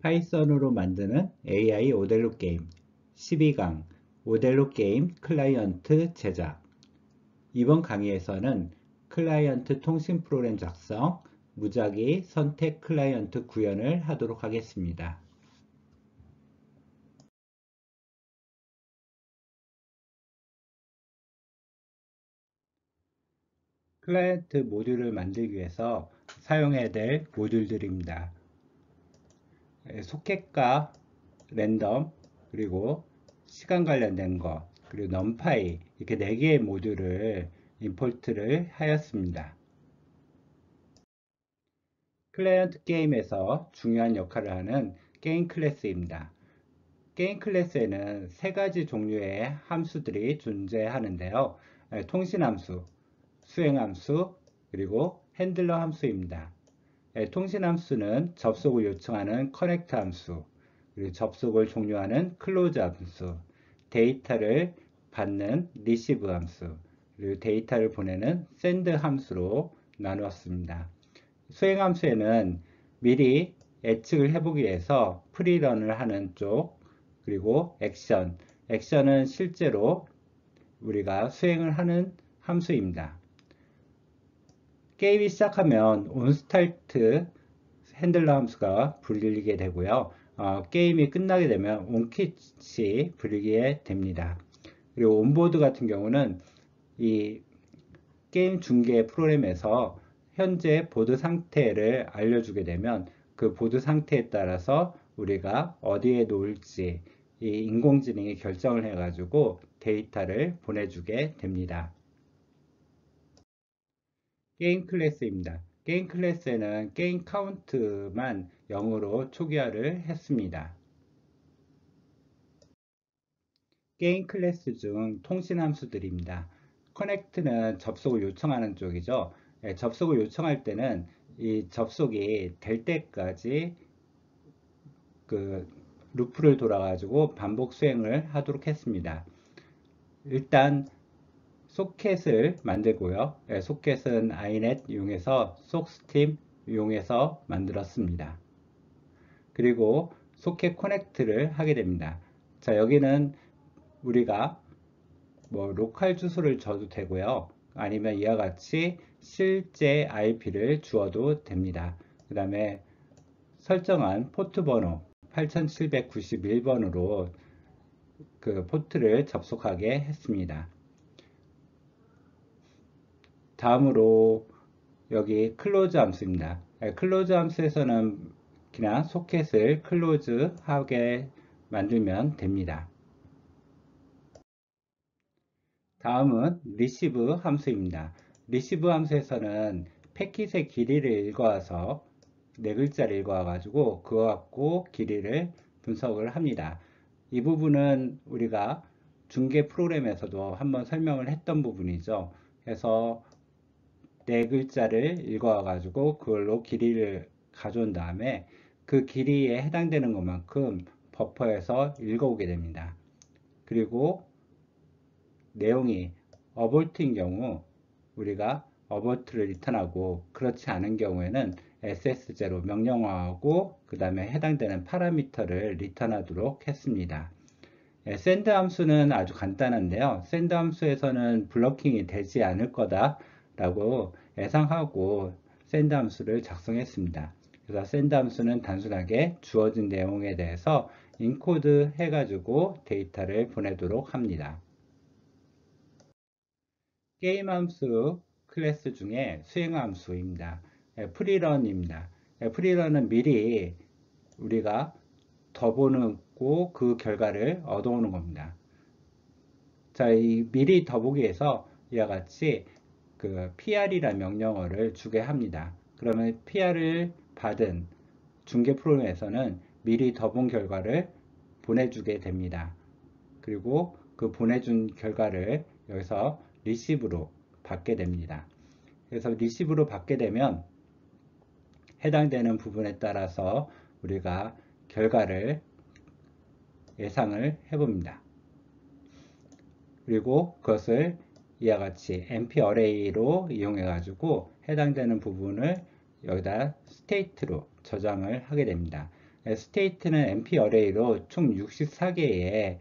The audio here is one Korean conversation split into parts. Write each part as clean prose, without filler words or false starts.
파이썬으로 만드는 AI 오델로 게임 12강 오델로 게임 클라이언트 제작. 이번 강의에서는 클라이언트 통신 프로그램 작성, 무작위 선택 클라이언트 구현을 하도록 하겠습니다. 클라이언트 모듈을 만들기 위해서 사용해야 될 모듈들입니다. 소켓과 랜덤, 그리고 시간 관련된 거, 그리고 넘파이, 이렇게 4개의 모듈을 임포트를 하였습니다. 클라이언트 게임에서 중요한 역할을 하는 게임 클래스입니다. 게임 클래스에는 3가지 종류의 함수들이 존재하는데요. 통신 함수, 수행 함수, 그리고 핸들러 함수입니다. 통신 함수는 접속을 요청하는 커넥트 함수, 그리고 접속을 종료하는 클로즈 함수, 데이터를 받는 리시브 함수, 그리고 데이터를 보내는 샌드 함수로 나누었습니다. 수행 함수에는 미리 예측을 해보기 위해서 프리런을 하는 쪽, 그리고 액션은 실제로 우리가 수행을 하는 함수입니다. 게임이 시작하면 onStart 핸들러 함수가 불리게 되고요. 게임이 끝나게 되면 onQuit이 불리게 됩니다. 그리고 온보드 같은 경우는 이 게임 중계 프로그램에서 현재 보드 상태를 알려주게 되면 그 보드 상태에 따라서 우리가 어디에 놓을지 이 인공지능이 결정을 해가지고 데이터를 보내주게 됩니다. 게임 클래스입니다. 게임 클래스에는 게임 카운트만 0으로 초기화를 했습니다. 게임 클래스 중 통신 함수들입니다. 커넥트는 접속을 요청하는 쪽이죠. 접속을 요청할 때는 이 접속이 될 때까지 그 루프를 돌아가지고 반복 수행을 하도록 했습니다. 일단 소켓을 만들고요. 소켓은 inet 이용해서 소스팀 이용해서 만들었습니다. 그리고 소켓 커넥트를 하게 됩니다. 자, 여기는 우리가 뭐 로컬 주소를 줘도 되고요. 아니면 이와 같이 실제 IP를 주어도 됩니다. 그 다음에 설정한 포트 번호 8791번으로 그 포트를 접속하게 했습니다. 다음으로 여기 클로즈 함수입니다. 클로즈 함수에서는 그냥 소켓을 클로즈 하게 만들면 됩니다. 다음은 리시브 함수입니다. 리시브 함수에서는 패킷의 길이를 읽어와서 4글자를 읽어와 가지고 그거 갖고 길이를 분석을 합니다. 이 부분은 우리가 중계 프로그램에서도 한번 설명을 했던 부분이죠. 그래서 4글자를 읽어와 가지고 그걸로 길이를 가져온 다음에 그 길이에 해당되는 것만큼 버퍼에서 읽어오게 됩니다. 그리고 내용이 어볼트인 경우 우리가 어볼트를 리턴하고, 그렇지 않은 경우에는 ss0 명령어하고 그 다음에 해당되는 파라미터를 리턴하도록 했습니다. send 함수는 아주 간단한데요. send 함수에서는 블로킹이 되지 않을 거다 라고 예상하고 send 함수를 작성했습니다. 그래서 send 함수는 단순하게 주어진 내용에 대해서 인코드 해가지고 데이터를 보내도록 합니다. 게임 함수 클래스 중에 수행 함수입니다. 프리런입니다. 프리런은 미리 우리가 더 보고 그 결과를 얻어오는 겁니다. 자, 이 미리 더 보기 위해서 이와 같이 그 PR이라는 명령어를 주게 합니다. 그러면 PR을 받은 중계 프로그램에서는 미리 더 본 결과를 보내주게 됩니다. 그리고 그 보내준 결과를 여기서 리시브로 받게 됩니다. 그래서 리시브로 받게 되면 해당되는 부분에 따라서 우리가 결과를 예상을 해봅니다. 그리고 그것을 이와 같이 np array로 이용해 가지고 해당되는 부분을 여기다 state로 저장을 하게 됩니다. state는 np 어레이로 총 64개의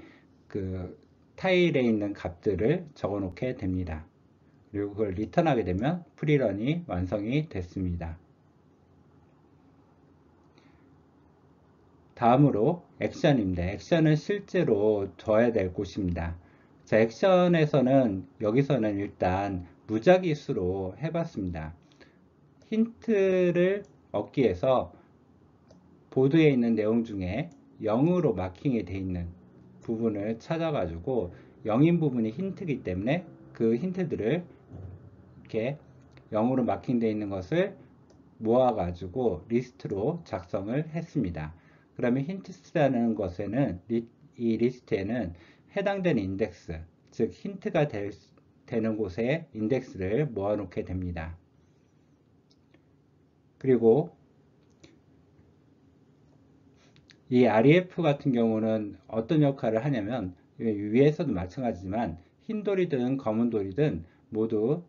그 타일에 있는 값들을 적어 놓게 됩니다. 그리고 그걸 리턴하게 되면 프리런이 완성이 됐습니다. 다음으로 액션입니다. 액션은 실제로 둬야 될 곳입니다. 자, 액션에서는 여기서는 일단 무작위 수로 해봤습니다. 힌트를 얻기 위해서 보드에 있는 내용 중에 0으로 마킹이 되어 있는 부분을 찾아가지고 0인 부분이 힌트이기 때문에 그 힌트들을 이렇게 0으로 마킹되어 있는 것을 모아가지고 리스트로 작성을 했습니다. 그러면 힌트스라는 것에는 이 리스트에는 해당되는 인덱스, 즉 힌트가 되는 곳에 인덱스를 모아놓게 됩니다. 그리고 이 REF 같은 경우는 어떤 역할을 하냐면 위에서도 마찬가지지만 흰 돌이든 검은 돌이든 모두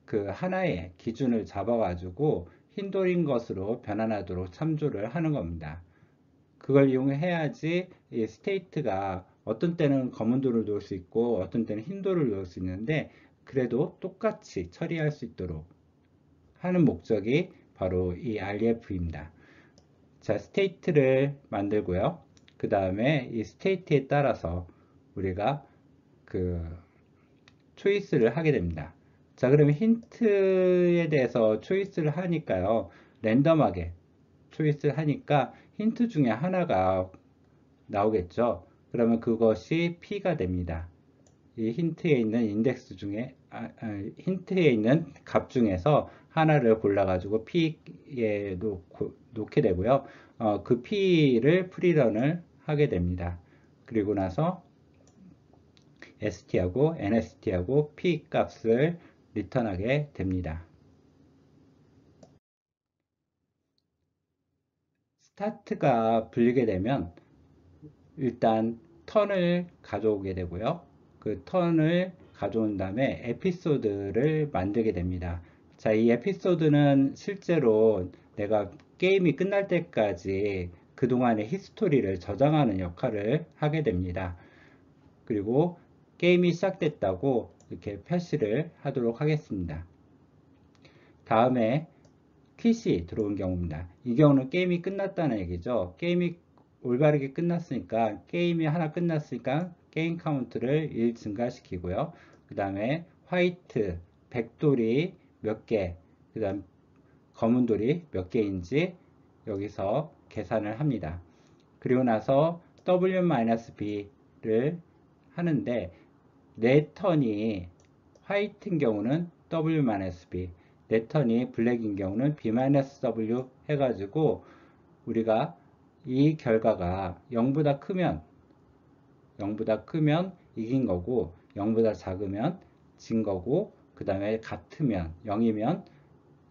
그 하나의 기준을 잡아가지고 흰 돌인 것으로 변환하도록 참조를 하는 겁니다. 그걸 이용해야지 이 스테이트가 어떤 때는 검은 돌을 놓을 수 있고 어떤 때는 흰 돌을 놓을 수 있는데 그래도 똑같이 처리할 수 있도록 하는 목적이 바로 이 REF입니다. 자, 스테이트를 만들고요. 그 다음에 이 스테이트에 따라서 우리가 그 초이스를 하게 됩니다. 자, 그러면 힌트에 대해서 초이스를 하니까요. 랜덤하게 초이스를 하니까 힌트 중에 하나가 나오겠죠. 그러면 그것이 P가 됩니다. 이 힌트에 있는 인덱스 중에 힌트에 있는 값 중에서 하나를 골라가지고 P에 놓게 되고요. 그 P를 프리런을 하게 됩니다. 그리고 나서 st하고 nst하고 P 값을 리턴하게 됩니다. 스타트가 불리게 되면 일단 턴을 가져오게 되고요. 그 턴을 가져온 다음에 에피소드를 만들게 됩니다. 자, 이 에피소드는 실제로 내가 게임이 끝날 때까지 그동안의 히스토리를 저장하는 역할을 하게 됩니다. 그리고 게임이 시작됐다고 이렇게 표시를 하도록 하겠습니다. 다음에 퀴시 들어온 경우입니다. 이 경우는 게임이 끝났다는 얘기죠. 게임이 올바르게 끝났으니까 게임이 하나 끝났으니까 게임 카운트를 1 증가시키고요. 그 다음에 화이트, 백돌이 몇 개, 그 다음 검은 돌이 몇 개인지 여기서 계산을 합니다. 그리고 나서 W-B를 하는데 내 턴이 화이트인 경우는 W-B, 내 턴이 블랙인 경우는 B-W 해가지고 우리가 이 결과가 0보다 크면 이긴 거고 0보다 작으면 진 거고 그 다음에 같으면 0이면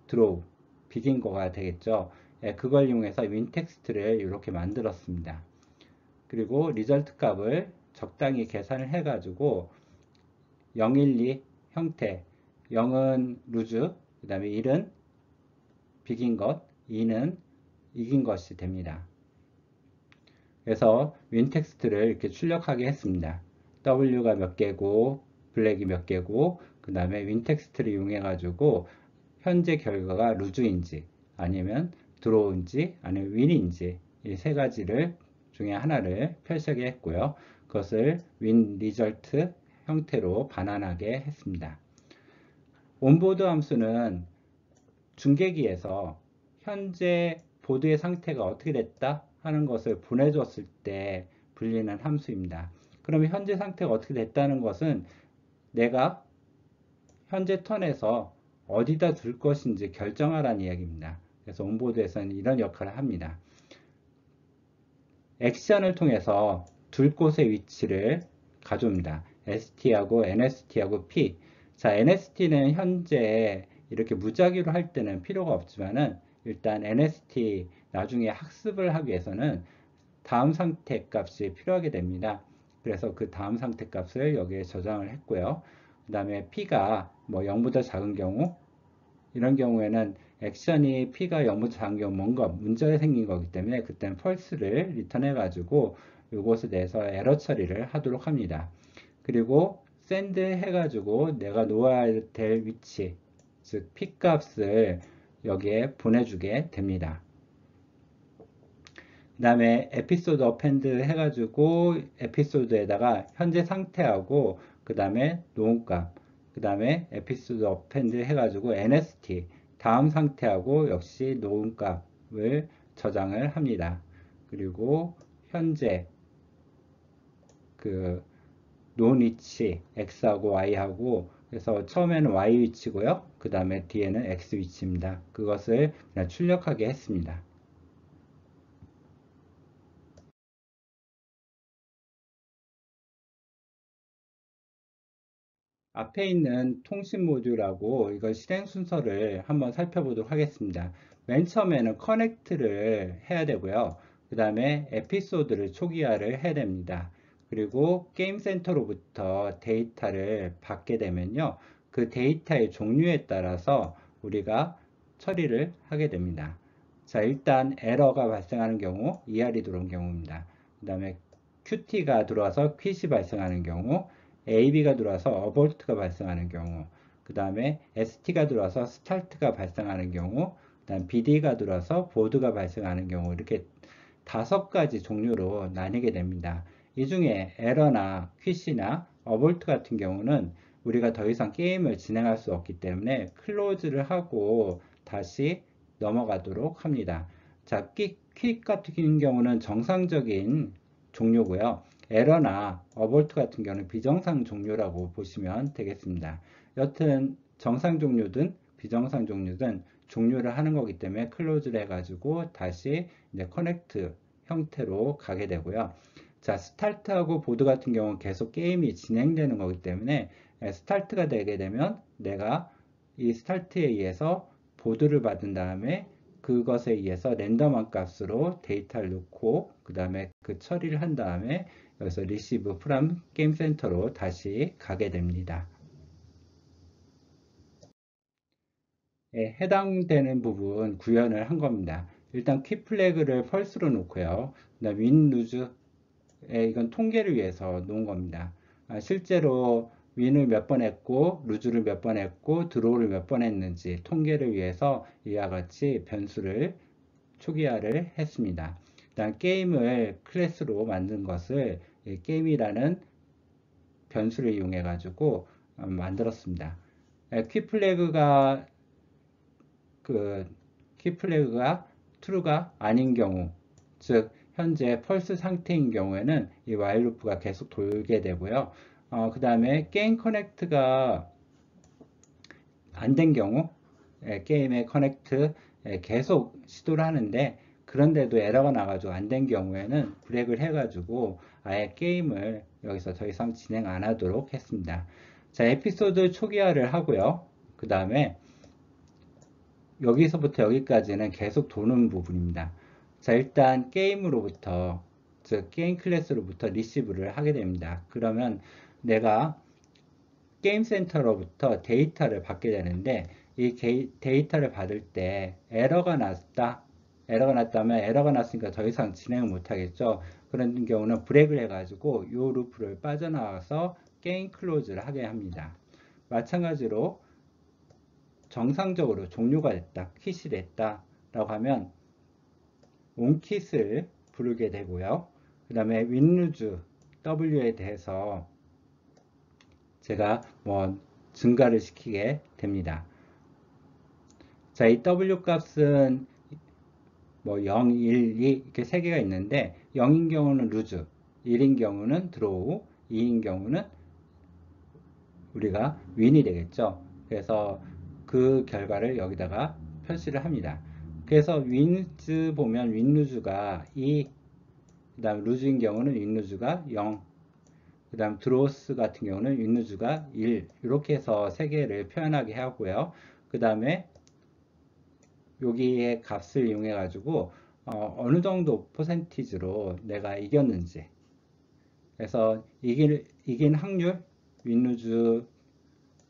드로우 비긴 거가 되겠죠. 예, 그걸 이용해서 윈텍스트를 이렇게 만들었습니다. 그리고 리절트 값을 적당히 계산을 해 가지고 012 형태, 0은 루즈, 그 다음에 1은 비긴 것, 2는 이긴 것이 됩니다. 그래서 윈텍스트를 이렇게 출력하게 했습니다. W가 몇 개고 블랙이 몇 개고 그 다음에 윈텍스트를 이용해 가지고 현재 결과가 루즈인지 아니면 드로우인지 아니면 윈인지 이 세 가지를 중에 하나를 펼치게 했고요. 그것을 윈 리절트 형태로 반환하게 했습니다. 온보드 함수는 중계기에서 현재 보드의 상태가 어떻게 됐다 하는 것을 보내줬을 때 불리는 함수입니다. 그러면 현재 상태가 어떻게 됐다는 것은 내가 현재 턴에서 어디다 둘 것인지 결정하라는 이야기입니다. 그래서 온보드에서는 이런 역할을 합니다. 액션을 통해서 둘 곳의 위치를 가져옵니다. st하고 nst하고 p. 자, nst는 현재 이렇게 무작위로 할 때는 필요가 없지만은 일단 nst 나중에 학습을 하기 위해서는 다음 상태 값이 필요하게 됩니다. 그래서 그 다음 상태 값을 여기에 저장을 했고요. 그 다음에 p가 뭐 0보다 작은 경우 이런 경우에는 액션이 P가 0부터 작은 경우 뭔가 문제가 생긴 거기 때문에 그때는 false를 리턴해 가지고 이것에 대해서 에러 처리를 하도록 합니다. 그리고 send 해가지고 내가 놓아야 될 위치, 즉 P 값을 여기에 보내주게 됩니다. 그 다음에 에피소드 어펜드 해가지고 에피소드에다가 현재 상태하고 그 다음에 놓음값, 그 다음에 에피소드 어펜드 해가지고 NST 다음 상태하고 역시 놓음값을 저장을 합니다. 그리고 현재 그 놓은 위치 x하고 y하고, 그래서 처음에는 y 위치고요, 그 다음에 뒤에는 x 위치입니다. 그것을 그냥 출력하게 했습니다. 앞에 있는 통신 모듈하고 이걸 실행 순서를 한번 살펴보도록 하겠습니다. 맨 처음에는 커넥트를 해야 되고요. 그 다음에 에피소드를 초기화를 해야 됩니다. 그리고 게임 센터로부터 데이터를 받게 되면요, 그 데이터의 종류에 따라서 우리가 처리를 하게 됩니다. 자, 일단 에러가 발생하는 경우, ER이 들어온 경우입니다. 그 다음에 QT가 들어와서 퀴시 발생하는 경우, AB가 들어와서 어볼트가 발생하는 경우, 그 다음에 ST가 들어와서 스타트가 발생하는 경우, 그 다음 BD가 들어와서 보드가 발생하는 경우, 이렇게 5가지 종류로 나뉘게 됩니다. 이 중에 에러나 퀴시나 어볼트 같은 경우는 우리가 더 이상 게임을 진행할 수 없기 때문에 클로즈를 하고 다시 넘어가도록 합니다. 자, 퀵 같은 경우는 정상적인 종류고요. 에러나 어볼트 같은 경우는 비정상 종류라고 보시면 되겠습니다. 여튼 정상 종류든 비정상 종류든 종류를 하는 거기 때문에 클로즈를 해가지고 다시 이제 커넥트 형태로 가게 되고요. 자, 스타트하고 보드 같은 경우는 계속 게임이 진행되는 거기 때문에 스타트가 되게 되면 내가 이 스타트에 의해서 보드를 받은 다음에 그것에 의해서 랜덤한 값으로 데이터를 넣고 그 다음에 그 처리를 한 다음에 여기서 리시브 프롬 게임 센터로 다시 가게 됩니다. 예, 해당되는 부분 구현을 한 겁니다. 일단 키 플래그를 펄스로 놓고요. 그다음 윈 루즈, 이건 통계를 위해서 놓은 겁니다. 실제로 윈을 몇 번 했고 루즈를 몇 번 했고 드로우를 몇 번 했는지 통계를 위해서 이와 같이 변수를 초기화를 했습니다. 일단 게임을 클래스로 만든 것을 게임이라는 변수를 이용해 가지고 만들었습니다. 키플래그가 그 키플래그가 true가 아닌 경우, 즉 현재 펄스 상태인 경우에는 이 while 루프가 계속 돌게 되고요. 그 다음에 게임 커넥트가 안 된 경우, 게임의 커넥트 계속 시도를 하는데 그런데도 에러가 나가지고 안 된 경우에는 브렉을 해가지고 아예 게임을 여기서 더 이상 진행 안 하도록 했습니다. 자, 에피소드 초기화를 하고요. 그 다음에 여기서부터 여기까지는 계속 도는 부분입니다. 자, 일단 게임으로부터, 즉 게임 클래스로부터 리시브를 하게 됩니다. 그러면 내가 게임 센터로부터 데이터를 받게 되는데 이 데이터를 받을 때 에러가 났다면 에러가 났으니까 더 이상 진행을 못 하겠죠. 그런 경우는 브레이크를 해가지고 이 루프를 빠져나와서 게임 클로즈를 하게 합니다. 마찬가지로 정상적으로 종료가 됐다, 퀴시 됐다 라고 하면 온킷을 부르게 되고요. 그 다음에 윈루즈 W에 대해서 제가 뭐 증가를 시키게 됩니다. 자, 이 W 값은 뭐 0, 1, 2 이렇게 세 개가 있는데 0인 경우는 루즈, 1인 경우는 드로우, 2인 경우는 우리가 윈이 되겠죠. 그래서 그 결과를 여기다가 표시를 합니다. 그래서 윈즈 보면 윈루즈가 2, 그 다음 루즈인 경우는 윈루즈가 0, 그 다음 드로스 같은 경우는 윈루즈가 1, 이렇게 해서 세 개를 표현하게 하고요. 그 다음에 여기에 값을 이용해 가지고 어느 정도 퍼센티지로 내가 이겼는지, 그래서 이긴 확률, 윈루즈가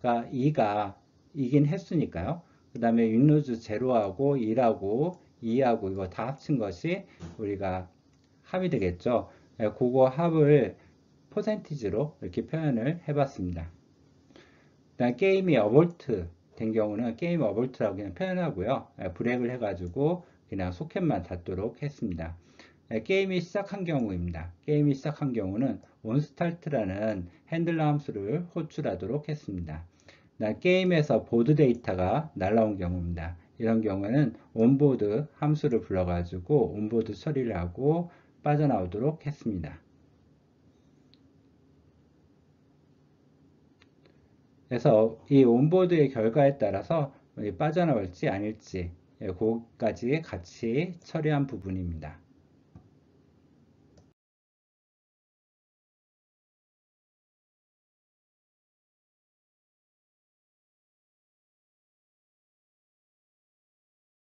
2가 이긴 횟수니까요. 그 다음에 윈도우즈 제로하고 1하고 2하고 이거 다 합친 것이 우리가 합이 되겠죠. 그거 합을 퍼센티지로 이렇게 표현을 해봤습니다. 그다음 게임이 어볼트 된 경우는 게임 어볼트라고 그냥 표현하고요. 브렉을 해가지고 그냥 소켓만 닫도록 했습니다. 게임이 시작한 경우입니다. 게임이 시작한 경우는 onStart라는 핸들러 함수를 호출하도록 했습니다. 게임에서 보드 데이터가 날라온 경우입니다. 이런 경우에는 onboard 함수를 불러가지고 onboard 처리를 하고 빠져나오도록 했습니다. 그래서 이 온보드의 결과에 따라서 빠져나올지 아닐지 그거까지 같이 처리한 부분입니다.